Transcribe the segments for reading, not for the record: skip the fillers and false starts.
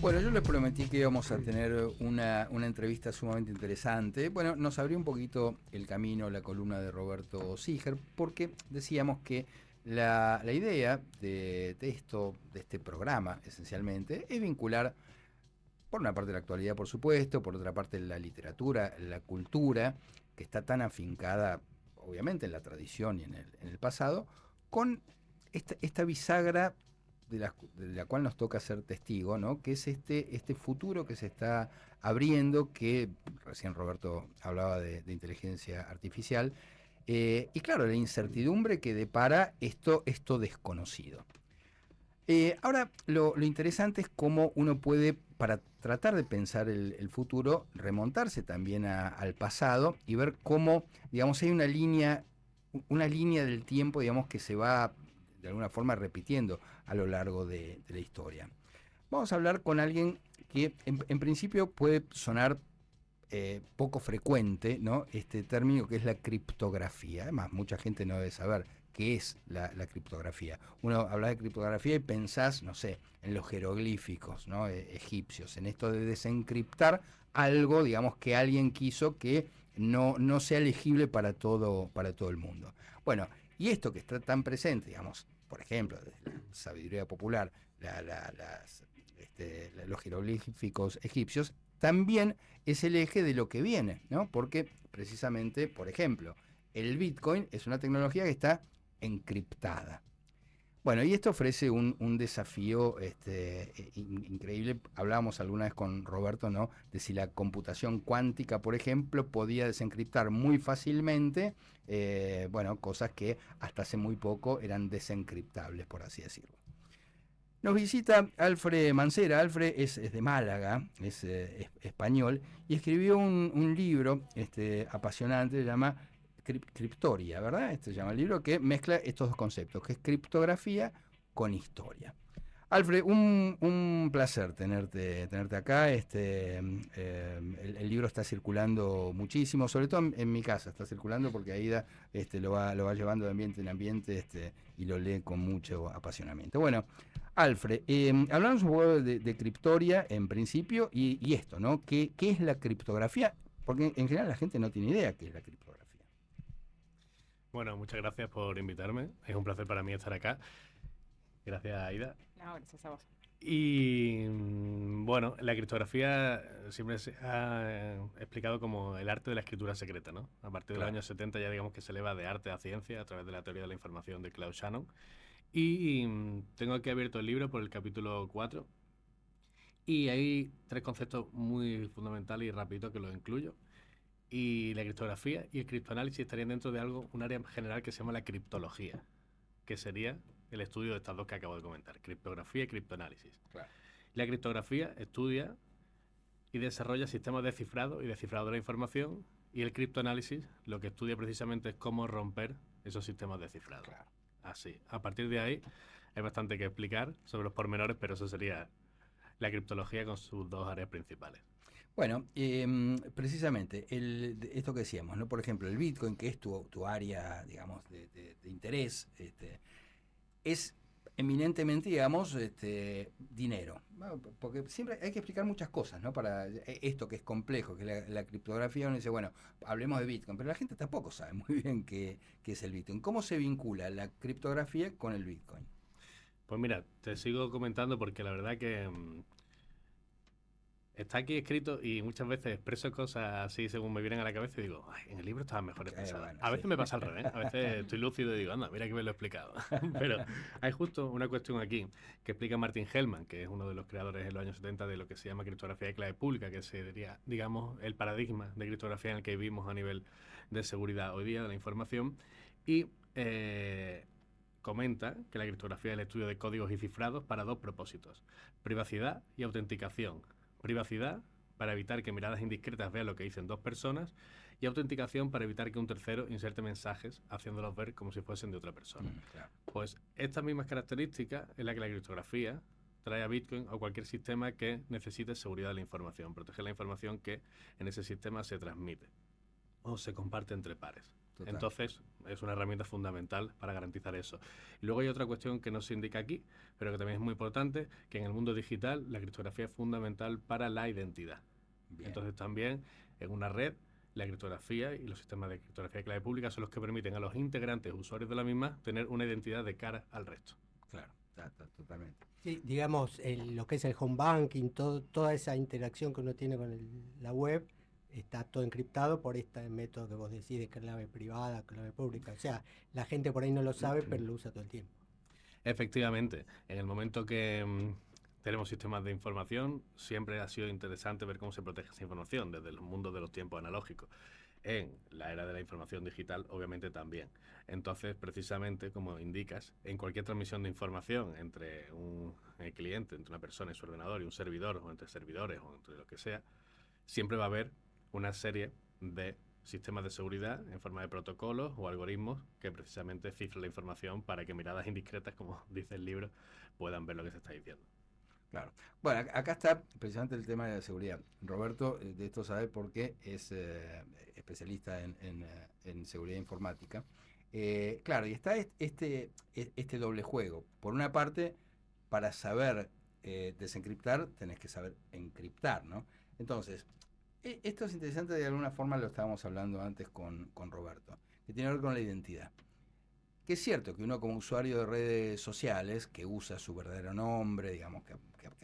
Bueno, yo les prometí que íbamos a tener una entrevista sumamente interesante. Bueno, nos abrió un poquito el camino la columna de Roberto Siger, porque decíamos que la idea de este programa, esencialmente, es vincular, por una parte, la actualidad, por supuesto, por otra parte, la literatura, la cultura, que está tan afincada, obviamente, en la tradición y en el pasado, con esta bisagra de la cual nos toca ser testigo, ¿no? Que es este futuro que se está abriendo, que recién Roberto hablaba de inteligencia artificial, y claro, la incertidumbre que depara esto desconocido. Ahora, lo interesante es cómo uno puede, para tratar de pensar el futuro, remontarse también al pasado y ver cómo, digamos, hay una línea del tiempo, digamos, que se va de alguna forma repitiendo a lo largo de la historia. Vamos a hablar con alguien que en principio puede sonar poco frecuente, ¿no? Este término que es la criptografía. Además, mucha gente no debe saber qué es la criptografía. Uno habla de criptografía y pensás, no sé, en los jeroglíficos, ¿no? Egipcios, en esto de desencriptar algo, digamos, que alguien quiso que no sea legible para todo el mundo. Bueno, y esto que está tan presente, digamos, por ejemplo, desde la sabiduría popular, los jeroglíficos egipcios, también es el eje de lo que viene, ¿no? Porque precisamente, por ejemplo, el Bitcoin es una tecnología que está encriptada. Bueno, y esto ofrece un desafío increíble. Hablábamos alguna vez con Roberto, ¿no? De si la computación cuántica, por ejemplo, podía desencriptar muy fácilmente, bueno, cosas que hasta hace muy poco eran desencriptables, por así decirlo. Nos visita Alfred Mancera. Alfred es de Málaga, es español, y escribió un libro apasionante, se llama Criptoria, ¿verdad? Este se llama el libro que mezcla estos dos conceptos, que es criptografía con historia. Alfred, un placer tenerte acá. El libro está circulando muchísimo, sobre todo en mi casa está circulando porque Aida lo va llevando de ambiente en ambiente y lo lee con mucho apasionamiento. Bueno, Alfred, hablamos un poco de criptoria en principio y esto, ¿no? ¿Qué es la criptografía? Porque en general la gente no tiene idea qué es la criptografía. Bueno, muchas gracias por invitarme. Es un placer para mí estar acá. Gracias, Aida. No, gracias a vos. Y bueno, la criptografía siempre se ha explicado como el arte de la escritura secreta, ¿no? A partir de los Claro. años 70 ya digamos que se eleva de arte a ciencia a través de la teoría de la información de Claude Shannon. Y tengo aquí abierto el libro por el capítulo 4 y hay tres conceptos muy fundamentales y rapiditos que los incluyo. Y la criptografía y el criptoanálisis estarían dentro de algo, un área general que se llama la criptología, que sería el estudio de estas dos que acabo de comentar, criptografía y criptoanálisis. Claro. La criptografía estudia y desarrolla sistemas de cifrado y descifrado de la información, y el criptoanálisis lo que estudia precisamente es cómo romper esos sistemas de cifrado. Claro. Así, a partir de ahí hay bastante que explicar sobre los pormenores, pero eso sería la criptología con sus dos áreas principales. Bueno, precisamente, esto que decíamos, ¿no? Por ejemplo, el Bitcoin, que es tu área, digamos, de interés, es eminentemente, digamos, dinero. Bueno, porque siempre hay que explicar muchas cosas, ¿no? Para esto que es complejo, que es la criptografía, uno dice, bueno, hablemos de Bitcoin, pero la gente tampoco sabe muy bien qué es el Bitcoin. ¿Cómo se vincula la criptografía con el Bitcoin? Pues mira, te sigo comentando porque la verdad que está aquí escrito y muchas veces expreso cosas así según me vienen a la cabeza y digo, ay, en el libro estaban mejor expresadas. Bueno, A veces sí. me pasa al revés, a veces estoy lúcido y digo, anda, mira que me lo he explicado. Pero hay justo una cuestión aquí que explica Martin Hellman, que es uno de los creadores en los años 70 de lo que se llama criptografía de clave pública, que sería, digamos, el paradigma de criptografía en el que vivimos a nivel de seguridad hoy día de la información. Y comenta que la criptografía es el estudio de códigos y cifrados para dos propósitos: privacidad y autenticación. Privacidad para evitar que miradas indiscretas vean lo que dicen dos personas, y autenticación para evitar que un tercero inserte mensajes haciéndolos ver como si fuesen de otra persona. Claro. Pues estas mismas características es la que la criptografía trae a Bitcoin o cualquier sistema que necesite seguridad de la información, proteger la información que en ese sistema se transmite o se comparte entre pares. Total. Entonces, es una herramienta fundamental para garantizar eso. Y luego hay otra cuestión que no se indica aquí, pero que también es muy importante, que en el mundo digital la criptografía es fundamental para la identidad. Bien. Entonces también en una red la criptografía y los sistemas de criptografía de clave pública son los que permiten a los integrantes, usuarios de la misma, tener una identidad de cara al resto. Claro, totalmente. Sí, digamos, lo que es el home banking, toda esa interacción que uno tiene con la web, está todo encriptado por este método que vos decís de clave privada, clave pública. O sea, la gente por ahí no lo sabe, pero lo usa todo el tiempo. Efectivamente, en el momento que tenemos sistemas de información, siempre ha sido interesante ver cómo se protege esa información desde el mundo de los tiempos analógicos. En la era de la información digital, obviamente también. Entonces, precisamente, como indicas, en cualquier transmisión de información entre un cliente, entre una persona y su ordenador y un servidor, o entre servidores, o entre lo que sea, siempre va a haber una serie de sistemas de seguridad en forma de protocolos o algoritmos que precisamente cifran la información para que miradas indiscretas, como dice el libro, puedan ver lo que se está diciendo. Claro. Bueno, acá está precisamente el tema de la seguridad. Roberto de esto sabe porque es especialista en seguridad informática. Claro, y está este doble juego. Por una parte, para saber desencriptar, tenés que saber encriptar, ¿no? Entonces, esto es interesante, de alguna forma lo estábamos hablando antes con Roberto, que tiene que ver con la identidad. Que es cierto que uno como usuario de redes sociales, que usa su verdadero nombre, digamos, que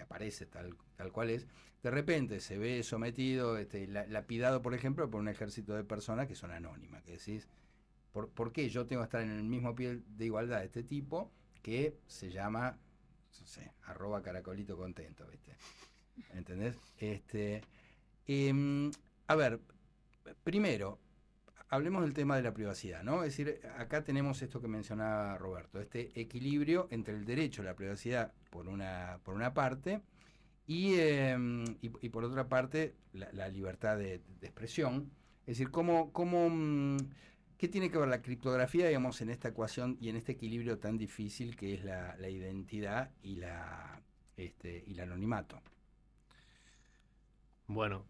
aparece tal cual es, de repente se ve sometido, lapidado, por ejemplo, por un ejército de personas que son anónimas, que decís, ¿por qué yo tengo que estar en el mismo pie de igualdad de este tipo que se llama, no sé, @caracolito contento, ¿viste? ¿Entendés? A ver, primero, hablemos del tema de la privacidad, ¿no? Es decir, acá tenemos esto que mencionaba Roberto, este equilibrio entre el derecho a la privacidad por una parte y por otra parte la libertad de expresión. Es decir, ¿qué tiene que ver la criptografía, digamos, en esta ecuación y en este equilibrio tan difícil que es la identidad y el anonimato? Bueno,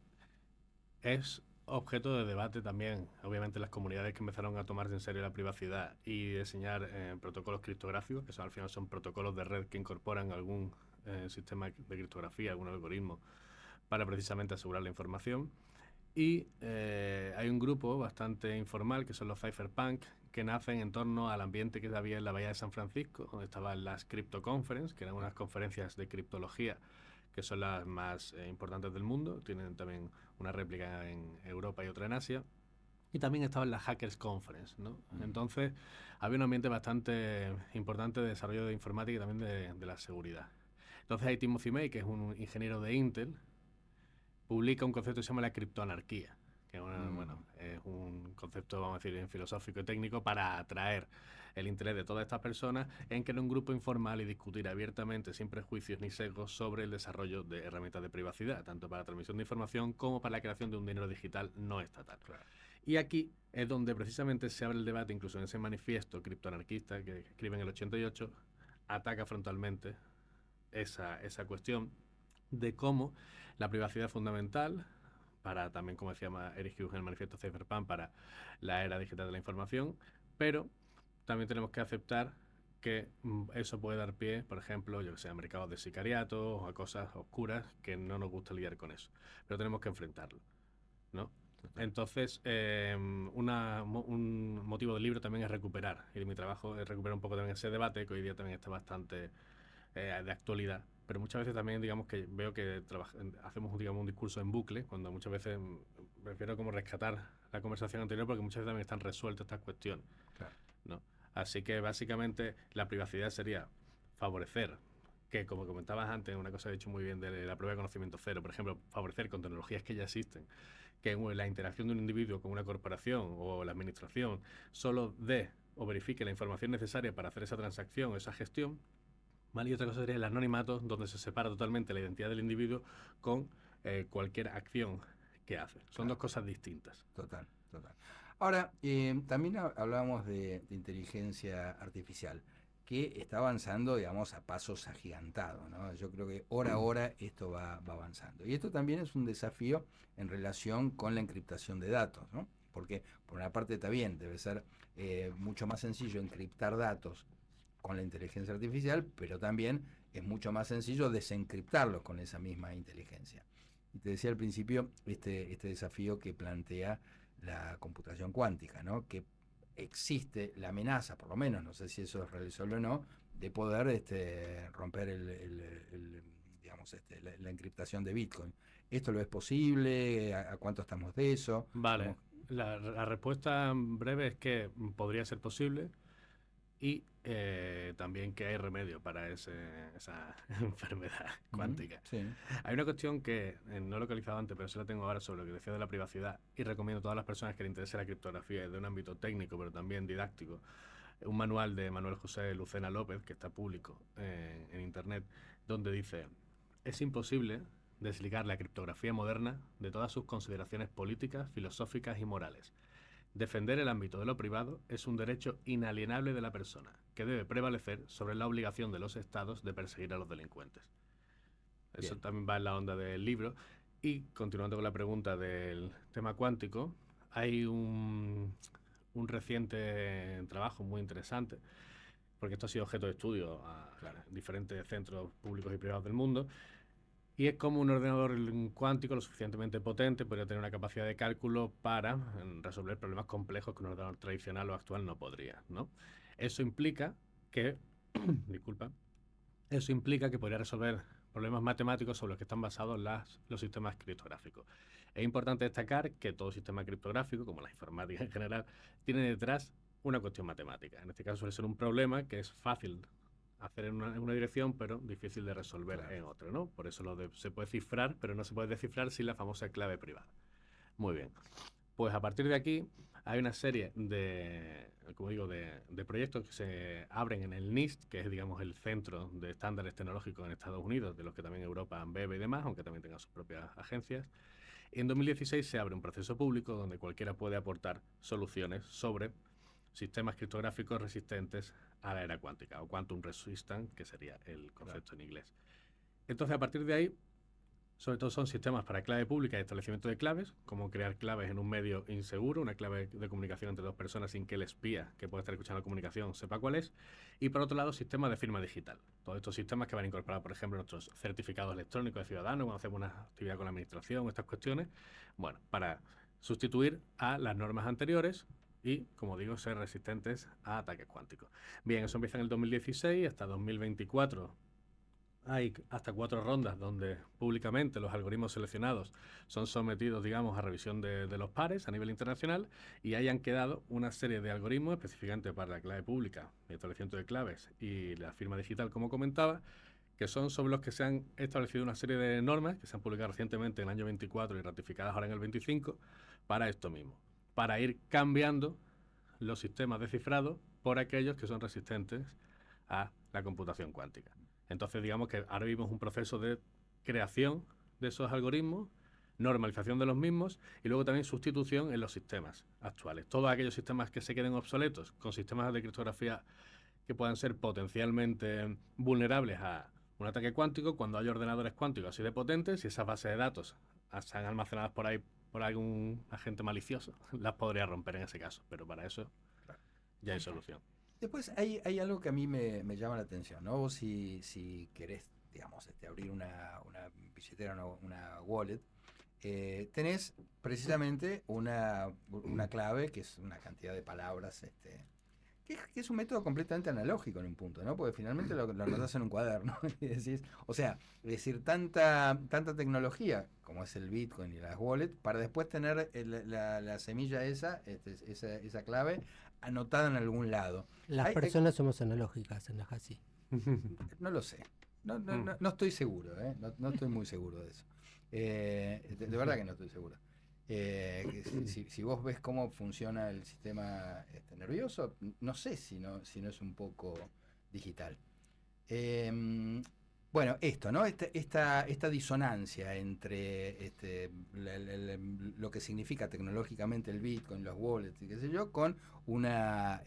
es objeto de debate también, obviamente, las comunidades que empezaron a tomarse en serio la privacidad y diseñar protocolos criptográficos, que al final son protocolos de red que incorporan algún sistema de criptografía, algún algoritmo, para precisamente asegurar la información. Y hay un grupo bastante informal, que son los cypherpunk, que nacen en torno al ambiente que había en la Bahía de San Francisco, donde estaban las Crypto Conference, que eran unas conferencias de criptología que son las más importantes del mundo. Tienen también una réplica en Europa y otra en Asia. Y también estaban las Hackers Conference, ¿no? Entonces, había un ambiente bastante importante de desarrollo de informática y también de la seguridad. Entonces, ahí Timothy May, que es un ingeniero de Intel, publica un concepto que se llama la criptoanarquía, que es un concepto, vamos a decir, filosófico y técnico para atraer el interés de todas estas personas en crear un grupo informal y discutir abiertamente, sin prejuicios ni sesgos, sobre el desarrollo de herramientas de privacidad, tanto para la transmisión de información como para la creación de un dinero digital no estatal. Claro. Y aquí es donde precisamente se abre el debate, incluso en ese manifiesto criptoanarquista que escribe en el 88, ataca frontalmente esa cuestión de cómo la privacidad es fundamental para, también como decía Eric Hughes en el manifiesto Cypherpunk, para la era digital de la información, pero también tenemos que aceptar que eso puede dar pie, por ejemplo, yo que sé, a mercados de sicariato o a cosas oscuras que no nos gusta lidiar con eso, pero tenemos que enfrentarlo, ¿no? Entonces, un motivo del libro también es recuperar, y de mi trabajo es recuperar un poco también ese debate que hoy día también está bastante de actualidad, pero muchas veces también, digamos, que veo que hacemos, digamos, un discurso en bucle, cuando muchas veces prefiero como rescatar la conversación anterior, porque muchas veces también están resueltas estas cuestiones, claro, ¿no? Así que básicamente la privacidad sería favorecer, que como comentabas antes, una cosa que he dicho muy bien de la prueba de conocimiento cero, por ejemplo, favorecer con tecnologías que ya existen, que la interacción de un individuo con una corporación o la administración solo dé o verifique la información necesaria para hacer esa transacción o esa gestión, ¿vale? Y otra cosa sería el anonimato, donde se separa totalmente la identidad del individuo con cualquier acción que hace. Son dos cosas distintas. Total. Ahora, también hablábamos de inteligencia artificial, que está avanzando, digamos, a pasos agigantados, ¿no? Yo creo que hora a hora esto va avanzando. Y esto también es un desafío en relación con la encriptación de datos, ¿no? porque por una parte está bien, debe ser mucho más sencillo encriptar datos con la inteligencia artificial, pero también es mucho más sencillo desencriptarlos con esa misma inteligencia. Y te decía al principio este desafío que plantea la computación cuántica, ¿no? Que existe la amenaza, por lo menos, no sé si eso es realizable o no, de poder romper digamos, la encriptación de Bitcoin. ¿Esto lo es posible? ¿A cuánto estamos de eso? Vale, la respuesta breve es que podría ser posible y también que hay remedio para esa enfermedad cuántica. Sí. Hay una cuestión que no he localizado antes, pero sí la tengo ahora sobre lo que decía de la privacidad y recomiendo a todas las personas que les interese la criptografía de un ámbito técnico, pero también didáctico, un manual de Manuel José Lucena López, que está público en internet, donde dice: es imposible desligar la criptografía moderna de todas sus consideraciones políticas, filosóficas y morales. Defender el ámbito de lo privado es un derecho inalienable de la persona, que debe prevalecer sobre la obligación de los estados de perseguir a los delincuentes. Eso Bien. también va en la onda del libro. Y continuando con la pregunta del tema cuántico, hay un reciente trabajo muy interesante, porque esto ha sido objeto de estudio a diferentes centros públicos y privados del mundo, y es como un ordenador cuántico lo suficientemente potente podría tener una capacidad de cálculo para resolver problemas complejos que un ordenador tradicional o actual no podría, ¿no? Eso implica que, disculpa, eso implica que podría resolver problemas matemáticos sobre los que están basados los sistemas criptográficos. Es importante destacar que todo sistema criptográfico, como la informática en general, tiene detrás una cuestión matemática. En este caso suele ser un problema que es fácil hacer en una dirección, pero difícil de resolver en otra, ¿no? Por eso se puede cifrar, pero no se puede descifrar sin la famosa clave privada. Muy bien. Pues a partir de aquí hay una serie como digo, de proyectos que se abren en el NIST, que es, digamos, el centro de estándares tecnológicos en Estados Unidos, de los que también Europa bebe y demás, aunque también tenga sus propias agencias. Y en 2016 se abre un proceso público donde cualquiera puede aportar soluciones sobre sistemas criptográficos resistentes a la era cuántica, o quantum resistant, que sería el concepto en inglés. Entonces, a partir de ahí, sobre todo son sistemas para clave pública y establecimiento de claves, como crear claves en un medio inseguro, una clave de comunicación entre dos personas sin que el espía que puede estar escuchando la comunicación sepa cuál es. Y por otro lado, sistemas de firma digital. Todos estos sistemas que van a incorporar, por ejemplo, nuestros certificados electrónicos de ciudadanos cuando hacemos una actividad con la administración, estas cuestiones, bueno, para sustituir a las normas anteriores y, como digo, ser resistentes a ataques cuánticos. Bien, eso empieza en el 2016 hasta 2024. Hay hasta 4 rondas donde públicamente los algoritmos seleccionados son sometidos, digamos, a revisión de los pares a nivel internacional, y ahí han quedado una serie de algoritmos específicamente para la clave pública, el establecimiento de claves y la firma digital, como comentaba, que son sobre los que se han establecido una serie de normas que se han publicado recientemente en el año 24 y ratificadas ahora en el 25 para esto mismo, para ir cambiando los sistemas de cifrado por aquellos que son resistentes a la computación cuántica. Entonces, digamos que ahora vivimos un proceso de creación de esos algoritmos, normalización de los mismos y luego también sustitución en los sistemas actuales. Todos aquellos sistemas que se queden obsoletos con sistemas de criptografía que puedan ser potencialmente vulnerables a un ataque cuántico, cuando hay ordenadores cuánticos así de potentes y esas bases de datos están almacenadas por ahí por algún agente malicioso, las podría romper en ese caso, pero para eso ya hay solución. Después hay algo que a mí me llama la atención, ¿no? Vos si querés, digamos, abrir una billetera, una wallet, tenés precisamente una clave que es una cantidad de palabras, que es un método completamente analógico en un punto, ¿no? Porque finalmente lo anotás en un cuaderno y decís, o sea, es decir, tanta tecnología como es el Bitcoin y las wallets, para después tener la semilla esa clave anotada en algún lado. Las personas somos analógicas, en así. No lo sé. No estoy seguro, ¿eh? No estoy muy seguro de eso. De verdad que no estoy seguro. Si vos ves cómo funciona el sistema nervioso, no sé si no es un poco digital. Bueno, esto, ¿no? Esta disonancia entre lo que significa tecnológicamente el Bitcoin, los wallets y qué sé yo, con una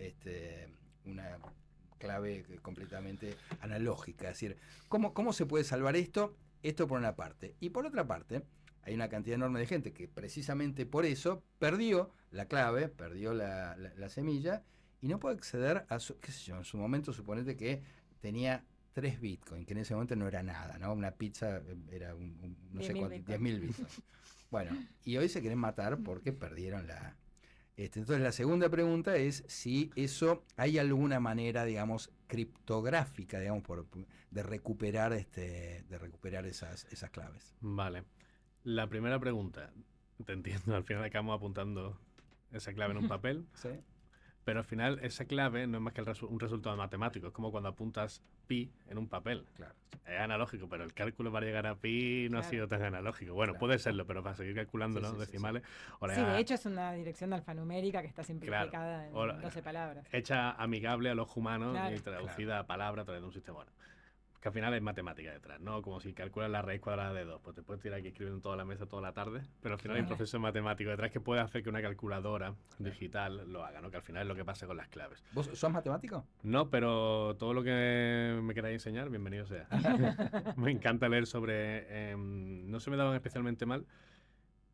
clave completamente analógica. Es decir, ¿cómo se puede salvar esto? Esto por una parte. Y por otra parte, hay una cantidad enorme de gente que precisamente por eso perdió la clave, perdió la semilla y no puede acceder a su, qué sé yo, en su momento suponete que tenía 3 Bitcoin, que en ese momento no era nada, ¿no? Una pizza era no sé cuánto, 10.000 Bitcoin. Bueno, y hoy se quieren matar porque perdieron la... entonces la segunda pregunta es si eso hay alguna manera, digamos, criptográfica, digamos, de recuperar esas claves. Vale. La primera pregunta, te entiendo, al final acabamos apuntando esa clave en un papel, ¿Sí? pero al final esa clave no es más que un resultado matemático, es como cuando apuntas pi en un papel. Claro. Es analógico, pero el cálculo para llegar a pi no ha sido tan analógico. Bueno, Claro. puede serlo, pero para seguir calculando los decimales... Sí, de hecho es una dirección alfanumérica que está simplificada en 12 palabras. Hecha amigable al ojo humano y traducida Claro. a palabra a través de un sistema. Bueno, que al final es matemática detrás, ¿no? Como si calculas la raíz cuadrada de 2, pues te puedes tirar aquí escribiendo en toda la mesa toda la tarde, pero al final hay un proceso matemático detrás que puede hacer que una calculadora digital lo haga, ¿no? Que al final es lo que pasa con las claves. ¿Vos sos matemático? No, pero todo lo que me queráis enseñar, bienvenido sea. Me encanta leer sobre... no se me daban especialmente mal,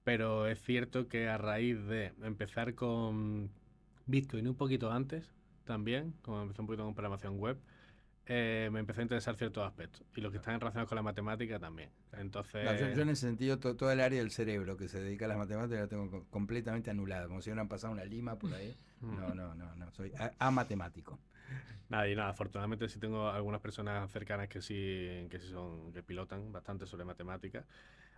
pero es cierto que a raíz de empezar con Bitcoin un poquito antes, también, como empecé un poquito con programación web, me empezó a interesar ciertos aspectos. Y los que están relacionados con la matemática también. Entonces... No, yo en ese sentido, todo el área del cerebro que se dedica a las matemáticas la tengo completamente anulada, como si hubieran pasado una lima por ahí. No, soy matemático. Nada, y nada, afortunadamente sí tengo algunas personas cercanas que que pilotan bastante sobre matemáticas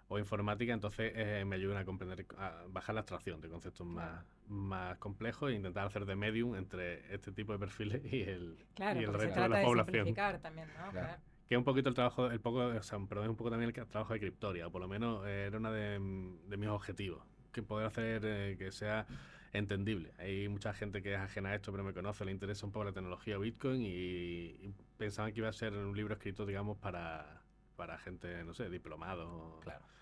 o informática, entonces me ayudan a comprender, a bajar la abstracción de conceptos más complejos e intentar hacer de medium entre este tipo de perfiles y el resto de la población. También, ¿no? Claro. Que es un poquito el trabajo, es un poco también el trabajo de Cryptoria, o por lo menos era uno de mis objetivos, que poder hacer que sea entendible. Hay mucha gente que es ajena a esto, pero me conoce, le interesa un poco la tecnología Bitcoin y pensaban que iba a ser un libro escrito, digamos, para gente, no sé, diplomado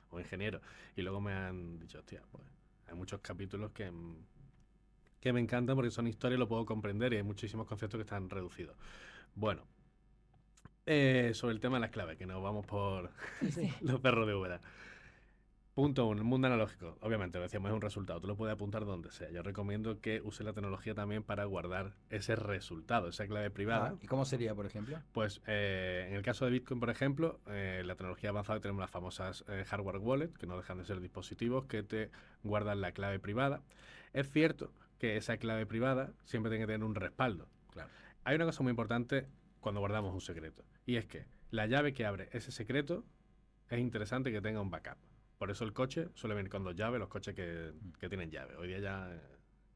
o ingeniero. Y luego me han dicho, hostia, pues hay muchos capítulos que me encantan porque son historias, lo puedo comprender y hay muchísimos conceptos que están reducidos. Bueno, sobre el tema de las claves, que nos vamos por los perros de Úbeda. Punto 1, el mundo analógico. Obviamente, lo decíamos, es un resultado. Tú lo puedes apuntar donde sea. Yo recomiendo que use la tecnología también para guardar ese resultado, esa clave privada. ¿Y cómo sería, por ejemplo? Pues en el caso de Bitcoin, por ejemplo, la tecnología avanzada, tenemos las famosas hardware wallet, que no dejan de ser dispositivos que te guardan la clave privada. Es cierto que esa clave privada siempre tiene que tener un respaldo. Claro. Hay una cosa muy importante cuando guardamos un secreto, y es que la llave que abre ese secreto es interesante que tenga un backup. Por eso el coche suele venir con 2 llaves, los coches que tienen llave. Hoy día ya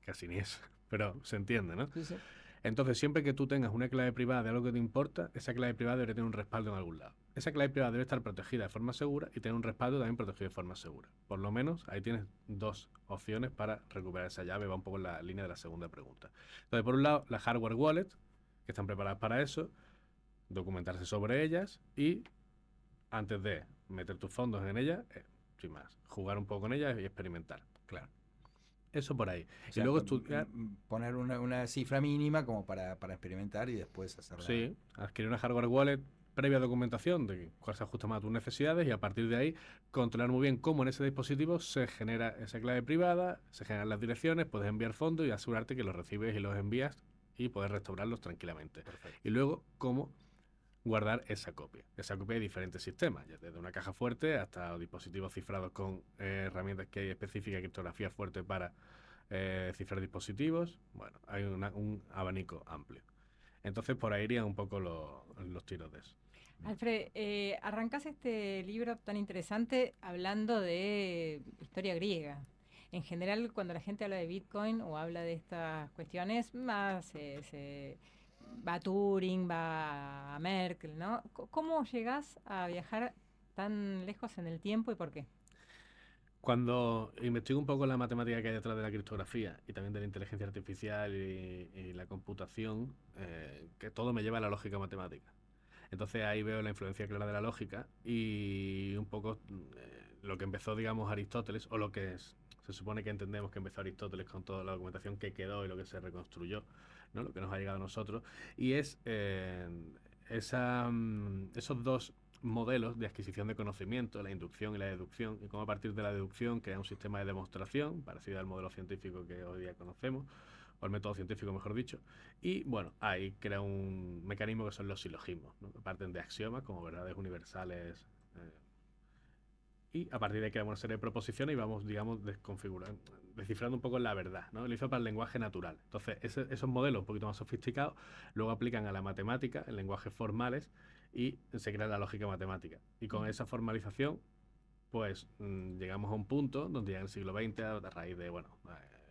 casi ni eso, pero se entiende, ¿no? Sí. Entonces, siempre que tú tengas una clave privada de algo que te importa, esa clave privada debe tener un respaldo en algún lado. Esa clave privada debe estar protegida de forma segura y tener un respaldo también protegido de forma segura. Por lo menos, ahí tienes 2 opciones para recuperar esa llave. Va un poco en la línea de la segunda pregunta. Entonces, por un lado, la hardware wallet, que están preparadas para eso, documentarse sobre ellas y antes de meter tus fondos en ellas, sin más, jugar un poco con ellas y experimentar. Claro. Eso por ahí. O sea, y luego estudiar... Poner una cifra mínima como para experimentar y después hacerla. Sí, adquirir una hardware wallet previa documentación de cuál se ajusta más a tus necesidades y a partir de ahí controlar muy bien cómo en ese dispositivo se genera esa clave privada, se generan las direcciones, puedes enviar fondos y asegurarte que los recibes y los envías y poder restaurarlos tranquilamente. Perfecto. Y luego cómo guardar esa copia de diferentes sistemas, ya desde una caja fuerte hasta dispositivos cifrados con herramientas que hay específicas de criptografía fuerte para cifrar dispositivos. Bueno, hay un abanico amplio. Entonces por ahí irían un poco los tiros de eso. Alfred, arrancás este libro tan interesante hablando de historia griega. En general, cuando la gente habla de Bitcoin o habla de estas cuestiones, más va a Turing, va a Merkel, ¿no? ¿Cómo llegás a viajar tan lejos en el tiempo y por qué? Cuando investigo un poco la matemática que hay detrás de la criptografía y también de la inteligencia artificial y la computación, que todo me lleva a la lógica matemática. Entonces ahí veo la influencia clara de la lógica y un poco lo que empezó, digamos, Aristóteles, o lo que se supone que entendemos que empezó Aristóteles con toda la documentación que quedó y lo que se reconstruyó, ¿no? Lo que nos ha llegado a nosotros. Y es esos 2 modelos de adquisición de conocimiento, la inducción y la deducción, y cómo a partir de la deducción crea un sistema de demostración parecido al modelo científico que hoy día conocemos, o el método científico, mejor dicho, y bueno, ahí crea un mecanismo que son los silogismos, ¿no? Que parten de axiomas como verdades universales, y a partir de ahí creamos una serie de proposiciones y vamos, digamos, descifrando un poco la verdad, ¿no? Lo hizo para el lenguaje natural. Entonces, esos modelos un poquito más sofisticados luego aplican a la matemática en lenguajes formales y se crea la lógica matemática. Y con esa formalización, pues llegamos a un punto donde ya en el siglo XX, a raíz de, bueno,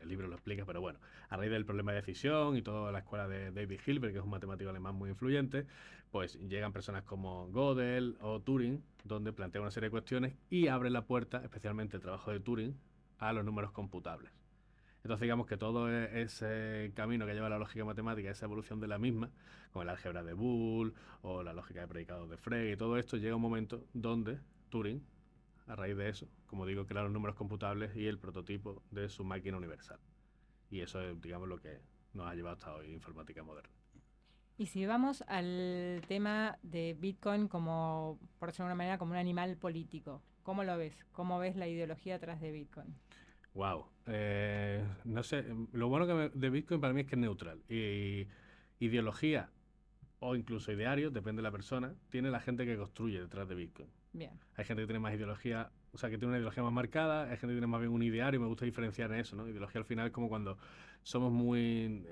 el libro lo explica, pero bueno, a raíz del problema de decisión y toda la escuela de David Hilbert, que es un matemático alemán muy influyente, pues llegan personas como Gödel o Turing, donde plantea una serie de cuestiones y abre la puerta, especialmente el trabajo de Turing, a los números computables. Entonces digamos que todo ese camino que lleva la lógica matemática, esa evolución de la misma, con el álgebra de Boole o la lógica de predicados de Frege y todo esto, llega un momento donde Turing, a raíz de eso, como digo, crea los números computables y el prototipo de su máquina universal. Y eso es, digamos, lo que nos ha llevado hasta hoy informática moderna. Y si vamos al tema de Bitcoin como, por decirlo de alguna manera, como un animal político, ¿cómo lo ves? ¿Cómo ves la ideología atrás de Bitcoin? Wow. No sé, lo bueno de Bitcoin para mí es que es neutral. Y ideología o incluso ideario, depende de la persona, tiene la gente que construye detrás de Bitcoin. Bien. Hay gente que tiene más ideología, o sea, que tiene una ideología más marcada, hay gente que tiene más bien un ideario, y me gusta diferenciar en eso, ¿no? Ideología al final es como cuando somos muy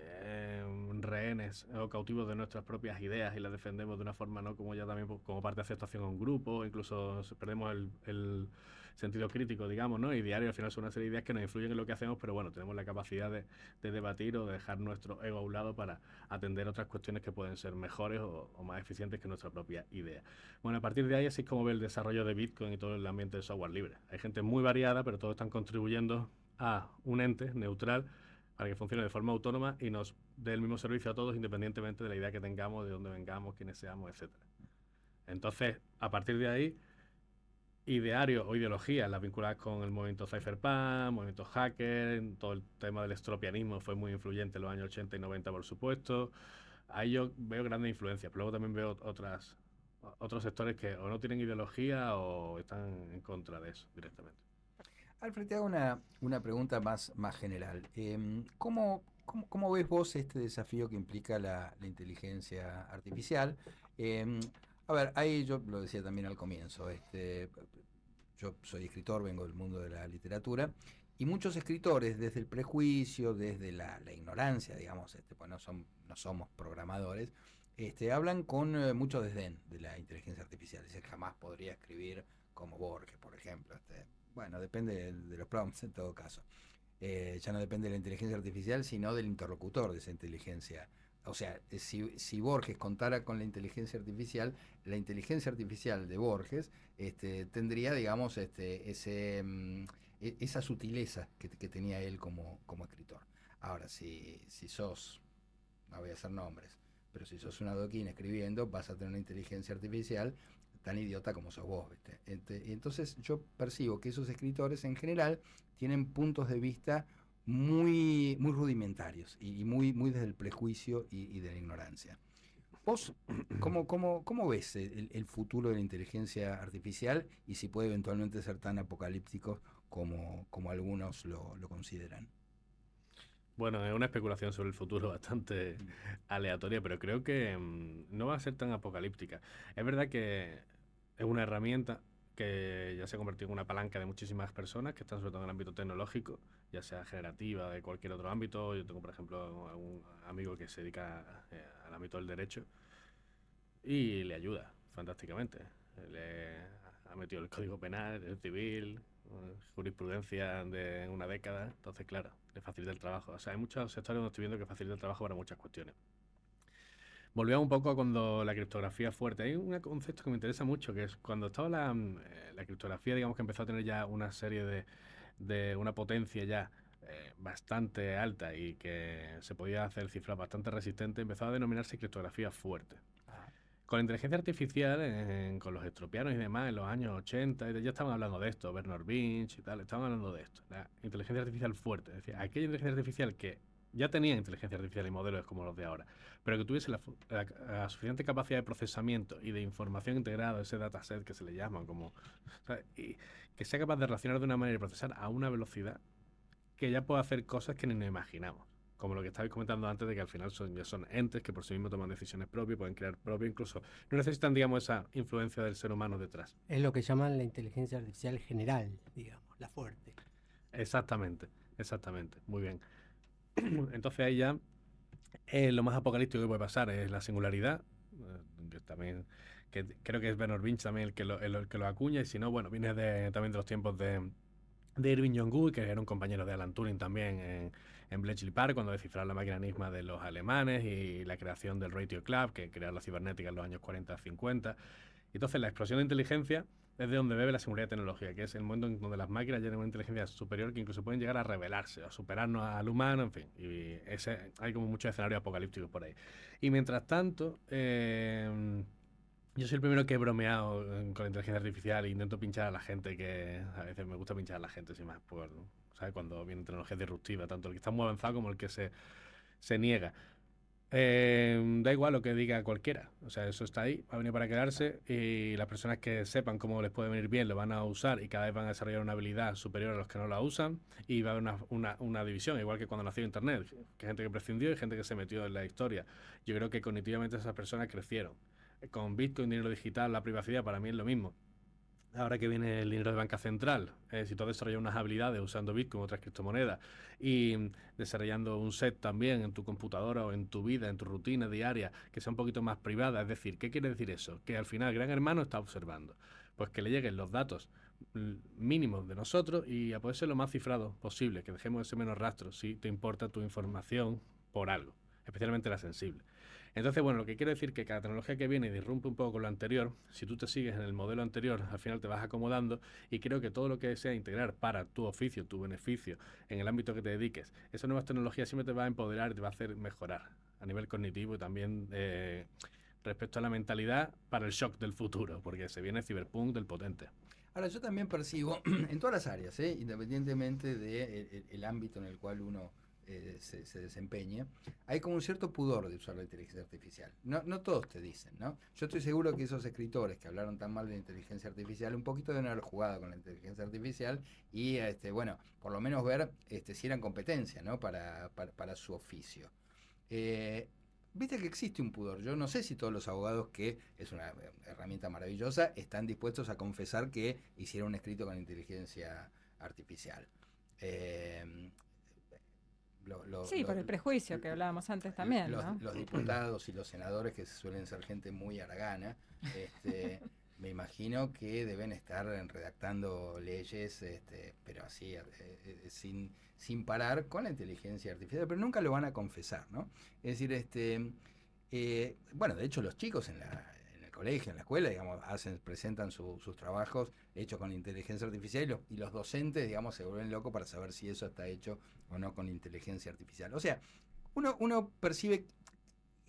rehenes o cautivos de nuestras propias ideas y las defendemos de una forma, ¿no? Como ya también pues, como parte de aceptación en un grupo, incluso perdemos el sentido crítico, digamos, ¿no? Y diario al final son una serie de ideas que nos influyen en lo que hacemos, pero bueno, tenemos la capacidad de debatir o de dejar nuestro ego a un lado para atender otras cuestiones que pueden ser mejores o más eficientes que nuestra propia idea. Bueno, a partir de ahí así es como ve el desarrollo de Bitcoin y todo el ambiente de software libre. Hay gente muy variada, pero todos están contribuyendo a un ente neutral para que funcione de forma autónoma y nos dé el mismo servicio a todos independientemente de la idea que tengamos, de dónde vengamos, quiénes seamos, etc. Entonces, a partir de ahí, idearios o ideologías las vinculadas con el movimiento cypherpunk, movimiento hacker, todo el tema del estropianismo fue muy influyente en los años 80 y 90, por supuesto. Ahí yo veo grandes influencias, pero luego también veo otros sectores que o no tienen ideología o están en contra de eso directamente. Alfred, te hago una pregunta más general. ¿Cómo ves vos este desafío que implica la inteligencia artificial? A ver, ahí yo lo decía también al comienzo, yo soy escritor, vengo del mundo de la literatura, y muchos escritores, desde el prejuicio, desde la ignorancia, digamos, pues no somos programadores, hablan con mucho desdén de la inteligencia artificial. Dicen, jamás podría escribir como Borges, por ejemplo. Bueno, depende de los prompts en todo caso. Ya no depende de la inteligencia artificial, sino del interlocutor de esa inteligencia. O sea, si Borges contara con la inteligencia artificial de Borges tendría, digamos, esa sutileza que tenía él como escritor. Ahora, si sos, no voy a hacer nombres, pero si sos un adoquín escribiendo, vas a tener una inteligencia artificial tan idiota como sos vos, ¿viste? Y entonces yo percibo que esos escritores en general tienen puntos de vista muy rudimentarios y muy desde el prejuicio y de la ignorancia. ¿Vos cómo ves el futuro de la inteligencia artificial y si puede eventualmente ser tan apocalíptico como algunos lo consideran? Bueno, es una especulación sobre el futuro bastante aleatoria, pero creo que no va a ser tan apocalíptica. Es verdad que es una herramienta que ya se ha convertido en una palanca de muchísimas personas que están sobre todo en el ámbito tecnológico, ya sea generativa, de cualquier otro ámbito. Yo tengo, por ejemplo, un amigo que se dedica al ámbito del derecho y le ayuda fantásticamente. Le ha metido el código penal, el civil, jurisprudencia de una década, entonces claro, le facilita el trabajo. O sea, hay muchos sectores donde estoy viendo que facilita el trabajo para muchas cuestiones. Volvemos un poco a cuando la criptografía es fuerte. Hay un concepto que me interesa mucho, que es cuando estaba la criptografía, digamos que empezó a tener ya una serie de una potencia ya bastante alta y que se podía hacer cifras bastante resistentes, empezó a denominarse criptografía fuerte. Con la inteligencia artificial, con los estropianos y demás, en los años 80, ya estaban hablando de esto, Bernard Vinch y tal, estaban hablando de esto, la inteligencia artificial fuerte. Es decir, aquella inteligencia artificial que ya tenían inteligencia artificial y modelos como los de ahora, pero que tuviese la suficiente capacidad de procesamiento y de información integrada, ese dataset que se le llaman, como, y que sea capaz de relacionar de una manera y procesar a una velocidad que ya puede hacer cosas que ni nos imaginamos. Como lo que estabais comentando antes, de que al final ya son entes que por sí mismos toman decisiones propias, pueden crear propios, incluso no necesitan, digamos, esa influencia del ser humano detrás. Es lo que llaman la inteligencia artificial general, digamos, la fuerte. Exactamente, exactamente, muy bien. Entonces ahí ya lo más apocalíptico que puede pasar es la singularidad, que también, que creo que es Bernard Vinch también el que lo acuña, y si no, bueno, viene también de los tiempos de Irving Yongu, que era un compañero de Alan Turing también en Bletchley Park, cuando descifraron la máquina Enigma de los alemanes y la creación del Radio Club, que crearon la cibernética en los años 40-50. Entonces la explosión de inteligencia es de donde bebe la singularidad tecnológica, que es el momento en donde las máquinas tienen una inteligencia superior que incluso pueden llegar a rebelarse, a superarnos al humano, en fin. Y hay como muchos escenarios apocalípticos por ahí. Y mientras tanto, yo soy el primero que he bromeado con la inteligencia artificial e intento pinchar a la gente, que a veces me gusta pinchar a la gente, sin más, ¿sabes? Cuando viene tecnología disruptiva, tanto el que está muy avanzado como el que se niega. Da igual lo que diga cualquiera, o sea, eso está ahí, va a venir para quedarse, y las personas que sepan cómo les puede venir bien lo van a usar, y cada vez van a desarrollar una habilidad superior a los que no la usan, y va a haber una división, igual que cuando nació Internet, que hay gente que prescindió y gente que se metió en la historia. Yo creo que cognitivamente esas personas crecieron. Con Bitcoin, dinero digital, la privacidad para mí es lo mismo. Ahora que viene el dinero de banca central, si tú desarrollas unas habilidades usando Bitcoin o otras criptomonedas y desarrollando un set también en tu computadora o en tu vida, en tu rutina diaria, que sea un poquito más privada, es decir, ¿qué quiere decir eso? Que al final el gran hermano está observando. Pues que le lleguen los datos mínimos de nosotros y a poder ser lo más cifrado posible, que dejemos ese menos rastro si te importa tu información por algo, especialmente la sensible. Entonces, bueno, lo que quiero decir es que cada tecnología que viene y disrumpe un poco con lo anterior, si tú te sigues en el modelo anterior, al final te vas acomodando, y creo que todo lo que sea integrar para tu oficio, tu beneficio, en el ámbito que te dediques, esas nuevas tecnologías siempre te va a empoderar y te va a hacer mejorar a nivel cognitivo y también respecto a la mentalidad para el shock del futuro, porque se viene el ciberpunk del potente. Ahora, yo también percibo en todas las áreas, independientemente del ámbito en el cual uno se desempeñe, hay como un cierto pudor de usar la inteligencia artificial. No todos te dicen, ¿no? Yo estoy seguro que esos escritores que hablaron tan mal de la inteligencia artificial, un poquito deben haber jugado con la inteligencia artificial y, bueno, por lo menos ver si eran competencia, ¿no? Para su oficio. Viste que existe un pudor. Yo no sé si todos los abogados, que es una herramienta maravillosa, están dispuestos a confesar que hicieron un escrito con inteligencia artificial. Sí, por el prejuicio que hablábamos antes también, ¿no? Los diputados y los senadores, que suelen ser gente muy haragana, me imagino que deben estar redactando leyes, pero así, sin parar, con la inteligencia artificial, pero nunca lo van a confesar, ¿no? Es decir, bueno, de hecho los chicos en el colegio, en la escuela, digamos, presentan sus trabajos hechos con inteligencia artificial, y los docentes, digamos, se vuelven locos para saber si eso está hecho o no con inteligencia artificial. O sea, uno percibe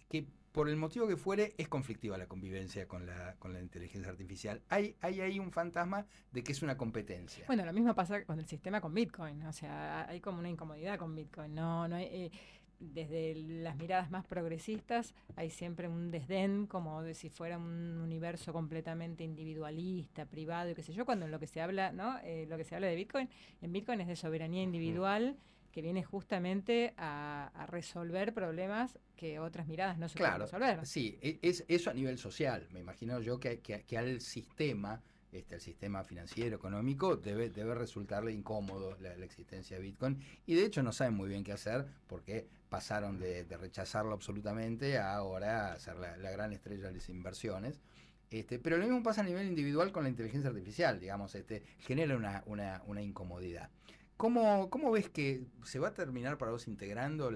que por el motivo que fuere es conflictiva la convivencia con la inteligencia artificial. Hay ahí un fantasma de que es una competencia. Bueno, lo mismo pasa con el sistema con Bitcoin, o sea, hay como una incomodidad con Bitcoin, no hay, desde las miradas más progresistas hay siempre un desdén, como de si fuera un universo completamente individualista, privado y qué sé yo, cuando en lo que se habla, ¿no? Lo que se habla de Bitcoin, en Bitcoin es de soberanía individual, que viene justamente a resolver problemas que otras miradas no se pueden resolver. Sí, es eso a nivel social. Me imagino yo que al sistema, el sistema financiero, económico, debe resultarle incómodo la existencia de Bitcoin, y de hecho no saben muy bien qué hacer, porque pasaron de rechazarlo absolutamente a ahora a ser la gran estrella de las inversiones. Pero lo mismo pasa a nivel individual con la inteligencia artificial, digamos, genera una incomodidad. ¿Cómo ves que se va a terminar para vos integrando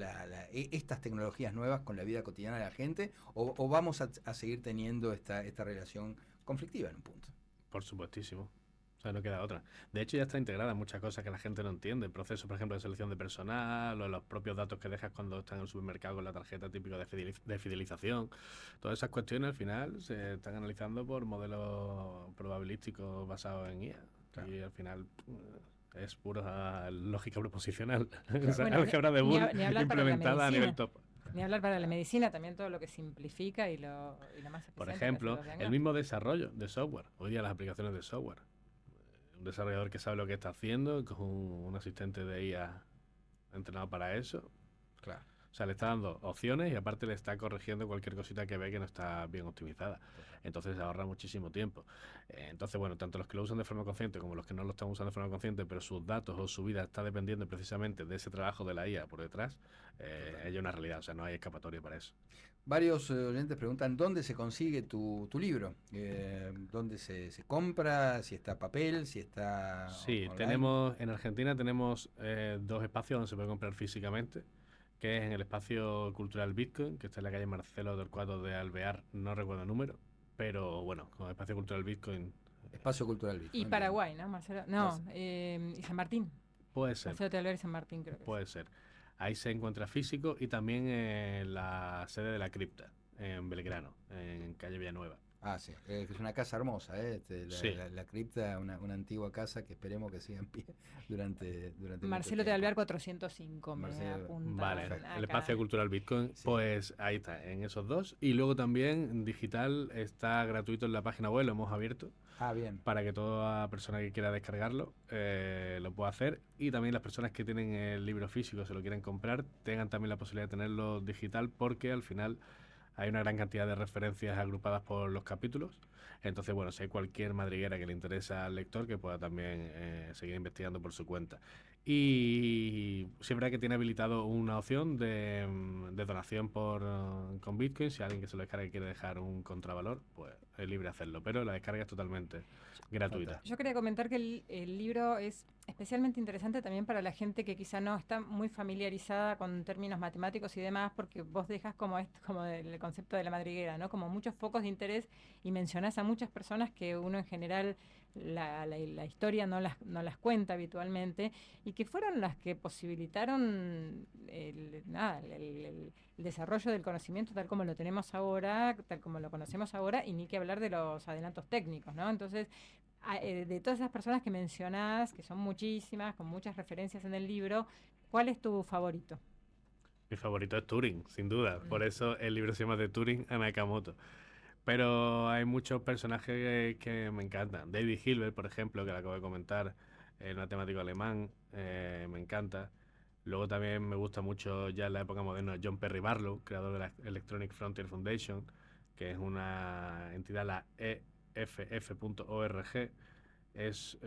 estas tecnologías nuevas con la vida cotidiana de la gente, o vamos a seguir teniendo esta relación conflictiva en un punto? Por supuestísimo. O sea, no queda otra. De hecho, ya está integrada en muchas cosas que la gente no entiende. El proceso, por ejemplo, de selección de personal, o los propios datos que dejas cuando estás en el supermercado con la tarjeta típica de fidelización. Todas esas cuestiones al final se están analizando por modelos probabilísticos basados en IA. Claro. Y al final es pura lógica proposicional. Claro. O sea, Bueno, álgebra de Boole ni hablar para la implementada a nivel medicina. top. Ni hablar para la medicina, también todo lo que simplifica y lo más eficiente Por que ejemplo, hace los el diagnósticos. mismo desarrollo de software. Hoy día las aplicaciones de software. Un desarrollador que sabe lo que está haciendo, con un asistente de IA entrenado para eso. Claro. O sea, le está dando opciones y aparte le está corrigiendo cualquier cosita que ve que no está bien optimizada. Entonces se ahorra muchísimo tiempo. Entonces, bueno, tanto los que lo usan de forma consciente como los que no lo están usando de forma consciente, pero sus datos o su vida está dependiendo precisamente de ese trabajo de la IA por detrás, es una realidad. O sea, no hay escapatoria para eso. Varios oyentes preguntan dónde se consigue tu libro, dónde se compra, si está papel, si está Sí, online. en Argentina tenemos 2 espacios donde se puede comprar físicamente, que es en el espacio cultural Bitcoin, que está en la calle Marcelo Torcuato de Alvear, no recuerdo el número, pero bueno, con el espacio cultural Bitcoin Espacio Cultural Y Bitcoin. Paraguay, ¿no, Marcelo? No, y San Martín. puede ser, Marcelo Teodoro y San Martín, creo que es. puede ser. Ahí se encuentra físico y también la sede de la cripta, en Belgrano, en calle Villanueva. Ah, sí, es una casa hermosa, Sí. la cripta, una antigua casa que esperemos que siga en pie durante mucho Marcelo de tiempo. Alvear 405 me Marcelo- apunta Vale, Perfecto. el acá. espacio cultural Bitcoin, Sí. pues ahí está, en esos 2. Y luego también en digital está gratuito en la página web, lo hemos abierto Ah, bien. para que toda persona que quiera descargarlo lo pueda hacer. Y también las personas que tienen el libro físico, se lo quieren comprar, tengan también la posibilidad de tenerlo digital porque al final hay una gran cantidad de referencias agrupadas por los capítulos. Entonces, bueno, si hay cualquier madriguera que le interesa al lector, que pueda también seguir investigando por su cuenta. Y siempre que tiene habilitado una opción de donación con Bitcoin. Si alguien que se lo descargue quiere dejar un contravalor, pues es libre de hacerlo. Pero la descarga es totalmente gratuita. Yo quería comentar que el libro es especialmente interesante también para la gente que quizá no está muy familiarizada con términos matemáticos y demás, porque vos dejas como el concepto de la madriguera, ¿no? Como muchos focos de interés y mencionás a muchas personas que uno en general la historia no las cuenta habitualmente y que fueron las que posibilitaron el desarrollo del conocimiento tal como lo tenemos ahora, tal como lo conocemos ahora, y ni que hablar de los adelantos técnicos, ¿no? Entonces, de todas esas personas que mencionás, que son muchísimas, con muchas referencias en el libro, ¿cuál es tu favorito? Mi favorito es Turing, sin duda. Por eso el libro se llama de Turing a Nakamoto. Pero hay muchos personajes que me encantan. David Hilbert, por ejemplo, que lo acabo de comentar, un matemático alemán, me encanta. Luego también me gusta mucho ya en la época moderna John Perry Barlow, creador de la Electronic Frontier Foundation, que es una entidad, la EFF.org. Es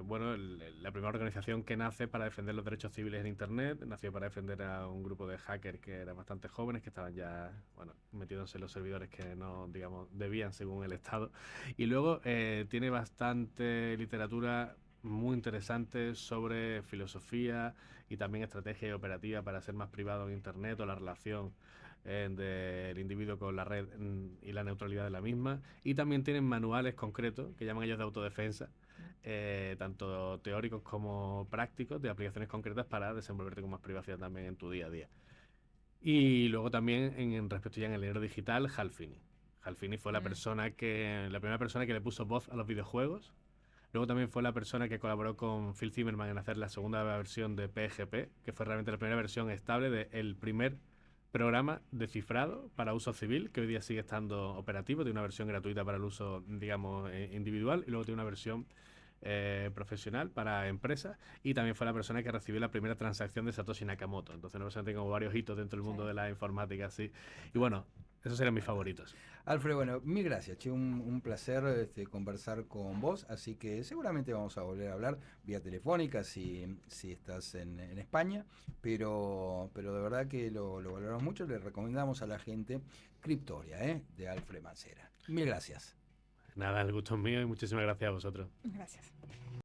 bueno, la primera organización que nace para defender los derechos civiles en Internet. Nació para defender a un grupo de hackers que eran bastante jóvenes, que estaban ya bueno, metiéndose en los servidores que no, digamos, debían según el Estado. Y luego tiene bastante literatura muy interesante sobre filosofía y también estrategia y operativa para ser más privado en Internet o la relación del individuo con la red y la neutralidad de la misma. Y también tienen manuales concretos que llaman ellos de autodefensa, tanto teóricos como prácticos, de aplicaciones concretas para desenvolverte con más privacidad también en tu día a día. Y luego también en respecto ya en el dinero digital, Hal Finney. Hal Finney fue la primera persona que le puso voz a los videojuegos. Luego también fue la persona que colaboró con Phil Zimmermann en hacer la segunda versión de PGP, que fue realmente la primera versión estable del primer programa de cifrado para uso civil, que hoy día sigue estando operativo. Tiene una versión gratuita para el uso, digamos, individual, y luego tiene una versión profesional para empresas, y también fue la persona que recibió la primera transacción de Satoshi Nakamoto. Entonces, una persona que tiene como varios hitos dentro del mundo de la informática, así. Y bueno, esos serían mis favoritos. Alfred, bueno, mil gracias, che, un placer conversar con vos, así que seguramente vamos a volver a hablar vía telefónica si estás en España, pero de verdad que lo valoramos mucho, le recomendamos a la gente Criptoria, de Alfred Mancera. Mil gracias. Nada, el gusto es mío y muchísimas gracias a vosotros. Gracias.